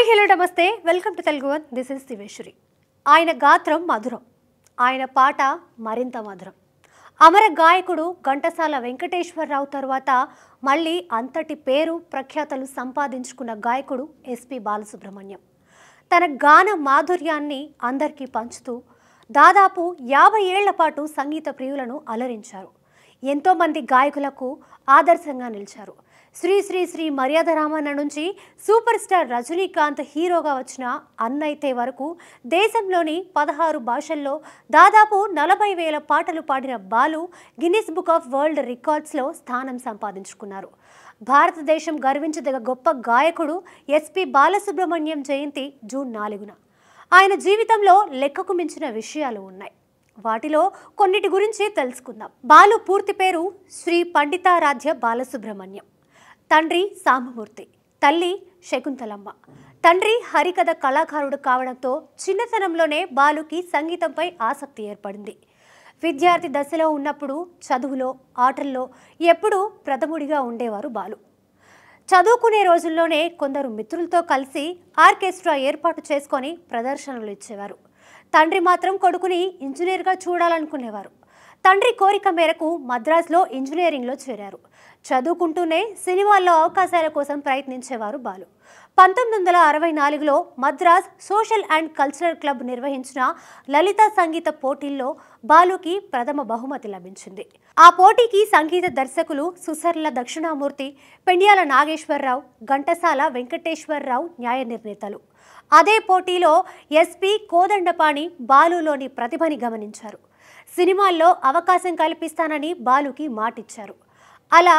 Hi hello నమస్తే welcome to Telugu one this is Diveshwari. ఆయన గాత్రం మధురం, ఆయన పాట మరింత మధురం. అమర గాయకుడు ఘంటసాల వెంకటేశ్వరరావు తర్వాత మళ్ళీ అంతటి పేరు ప్రఖ్యాతలు సంపాదించుకున్న గాయకుడు ఎస్పి బాలసుబ్రహ్మణ్యం. తన గాన మాధుర్యాన్ని అందరికీ పంచుతూ దాదాపు 50 ఏళ్ల పాటు సంగీత ప్రియులను అలరించారు. ఎంతోమంది గాయకులకు ఆదర్శంగా నిలిచారు. శ్రీ శ్రీ శ్రీ మర్యాద రామన్న నుంచి సూపర్ స్టార్ రజనీకాంత్ హీరోగా వచ్చిన అన్నైతే వరకు దేశంలోని 16 భాషల్లో దాదాపు 40,000 పాటలు పాడిన Balu Guinness book of world రికార్డ్స్లో స్థానం సంపాదించుకున్నారు. భారతదేశం గర్వించదగ గొప్ప గాయకుడు ఎస్పి బాలసుబ్రహ్మణ్యం జయంతి జూన్ 4న. ఆయన జీవితంలో లెక్కకు మించిన విషయాలు ఉన్నాయి. వాటిలో కొన్నిటి గురించి తెలుసుకుందాం. బాలు పూర్తి పేరు శ్రీ పండితారాధ్య బాలసుబ్రహ్మణ్యం. తండ్రి సాంబమూర్తి, తల్లి శకుంతలమ్మ. తండ్రి హరికథ కళాకారుడు కావడంతో చిన్నతనంలోనే బాలుకి సంగీతంపై ఆసక్తి ఏర్పడింది. విద్యార్థి దశలో ఉన్నప్పుడు చదువులో, ఆటల్లో ఎప్పుడూ ప్రథముడిగా ఉండేవారు బాలు. చదువుకునే రోజుల్లోనే కొందరు మిత్రులతో కలిసి ఆర్కెస్ట్రా ఏర్పాటు చేసుకొని ప్రదర్శనలు ఇచ్చేవారు. తండ్రి మాత్రం కొడుకుని ఇంజనీర్గా చూడాలనుకునేవారు. తండ్రి కోరిక మేరకు మద్రాసులో ఇంజనీరింగ్లో చేరారు. చదువుకుంటూనే సినిమాల్లో అవకాశాల కోసం ప్రయత్నించేవారు బాలు. 1964లో Madras social and cultural club నిర్వహించిన లలిత సంగీత పోటీల్లో బాలుకి ప్రథమ బహుమతి లభించింది. ఆ పోటీకి సంగీత దర్శకులు సుసర్ల దక్షిణామూర్తి, పెండ్యాల నాగేశ్వరరావు, ఘంటసాల వెంకటేశ్వరరావు న్యాయ నిర్ణేతలు. అదే పోటీలో ఎస్పి కోదండపాణి బాలులోని ప్రతిభని గమనించారు. సినిమాల్లో అవకాశం కల్పిస్తానని బాలుకి మాటిచ్చారు. అలా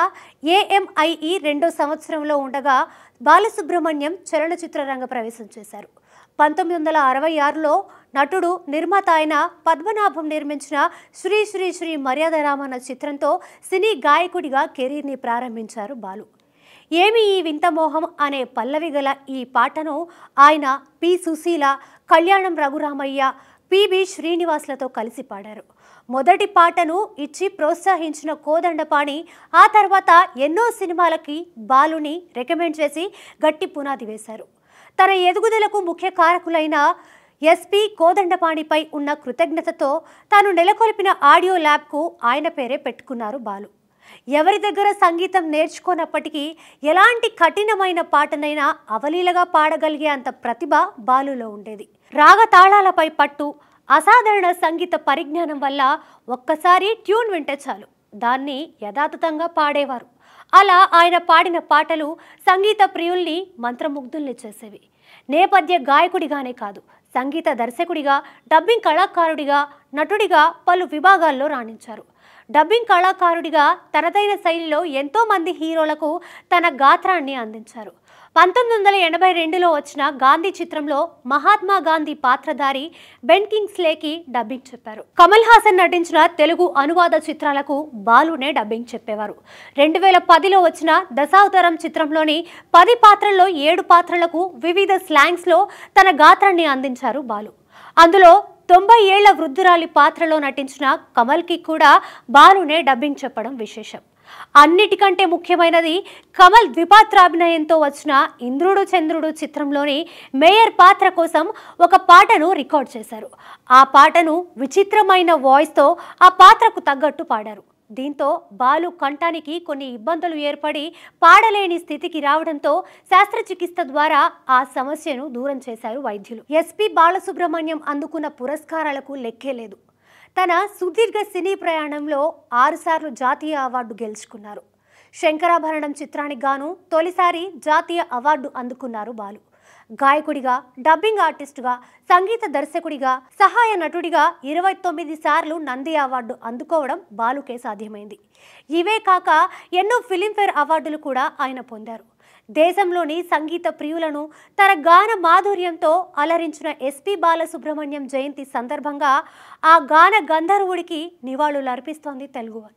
ఏఎంఐఈ 2వ సంవత్సరంలో ఉండగా బాలసుబ్రహ్మణ్యం చలనచిత్ర రంగ ప్రవేశం చేశారు. 1966లో నటుడు, నిర్మాత అయిన పద్మనాభం నిర్మించిన శ్రీ శ్రీ శ్రీ మర్యాద రామన్న చిత్రంతో సినీ గాయకుడిగా కెరీర్ని ప్రారంభించారు బాలు. ఏమి ఈ వింత మోహం అనే పల్లవి గల ఈ పాటను ఆయన పి సుశీల, కళ్యాణం రఘురామయ్య, పిబి శ్రీనివాస్లతో కలిసి పాడారు. మొదటి పాటను ఇచ్చి ప్రోత్సహించిన కోదండపాణి ఆ తర్వాత ఎన్నో సినిమాలకి బాలుని రికమెండ్ చేసి గట్టి పునాది వేశారు. తన ఎదుగుదలకు ముఖ్య కారకులైన ఎస్పి కోదండపాణిపై ఉన్న కృతజ్ఞతతో తాను నెలకొల్పిన ఆడియో ల్యాబ్కు ఆయన పేరే పెట్టుకున్నారు బాలు. ఎవరి దగ్గర సంగీతం నేర్చుకోనప్పటికీ ఎలాంటి కఠినమైన పాటనైనా అవలీలగా పాడగలిగే అంత ప్రతిభ బాలులో ఉండేది. రాగ తాళాలపై పట్టు, అసాధారణ సంగీత పరిజ్ఞానం వల్ల ఒక్కసారి ట్యూన్ వింటే చాలు దాన్ని యథాతథంగా పాడేవారు. అలా ఆయన పాడిన పాటలు సంగీత ప్రియుల్ని మంత్రముగ్ధుల్ని చేసేవి. నేపథ్య గాయకుడిగానే కాదు, సంగీత దర్శకుడిగా, డబ్బింగ్ కళాకారుడిగా, నటుడిగా పలు విభాగాల్లో రాణించారు. డబ్బింగ్ కళాకారుడిగా తనదైన శైలిలో ఎంతో మంది హీరోలకు తన గాత్రాన్ని అందించారు. 1982లో వచ్చిన గాంధీ చిత్రంలో మహాత్మా గాంధీ పాత్రధారి బెన్ కింగ్స్లేకి డబ్బింగ్ చెప్పారు. కమల్ హాసన్ నటించిన తెలుగు అనువాద చిత్రాలకు బాలునే డబ్బింగ్ చెప్పేవారు. 2010లో వచ్చిన దశావతారం చిత్రంలోని 10 పాత్రల్లో 7 పాత్రలకు వివిధ స్లాంగ్స్లో తన గాత్రాన్ని అందించారు బాలు. అందులో 90 ఏళ్ల వృద్ధురాలి పాత్రలో నటించిన కమల్కి కూడా బాలునే డబ్బింగ్ చెప్పడం విశేషం. అన్నిటికంటే ముఖ్యమైనది కమల్ ద్విపాత్రాభినయంతో వచ్చిన ఇంద్రుడు చంద్రుడు చిత్రంలోని మేయర్ పాత్ర కోసం ఒక పాటను రికార్డ్ చేశారు. ఆ పాటను విచిత్రమైన వాయిస్తో ఆ పాత్రకు తగ్గట్టు పాడారు. దీంతో బాలు కంఠానికి కొన్ని ఇబ్బందులు ఏర్పడి పాడలేని స్థితికి రావడంతో శస్త్రచికిత్స ద్వారా ఆ సమస్యను దూరం చేశారు వైద్యులు. ఎస్పి బాలసుబ్రహ్మణ్యం అందుకున్న పురస్కారాలకు లెక్కే లేదు. తన సుదీర్ఘ సినీ ప్రయాణంలో 6 సార్లు జాతీయ అవార్డు గెలుచుకున్నారు. శంకరాభరణం చిత్రానికి గాను తొలిసారి జాతీయ అవార్డు అందుకున్నారు బాలు. గాయకుడిగా, డబ్బింగ్ ఆర్టిస్టుగా, సంగీత దర్శకుడిగా, సహాయ నటుడిగా 29 సార్లు నంది అవార్డు అందుకోవడం బాలుకే సాధ్యమైంది. ఇవే కాక ఎన్నో ఫిలింఫేర్ అవార్డులు కూడా ఆయన పొందారు. దేశంలోని సంగీత ప్రియులను తన గాన మాధుర్యంతో అలరించిన ఎస్పి బాలసుబ్రహ్మణ్యం జయంతి సందర్భంగా ఆ గాన గంధర్వుడికి నివాళులు అర్పిస్తోంది తెలుగు వన్.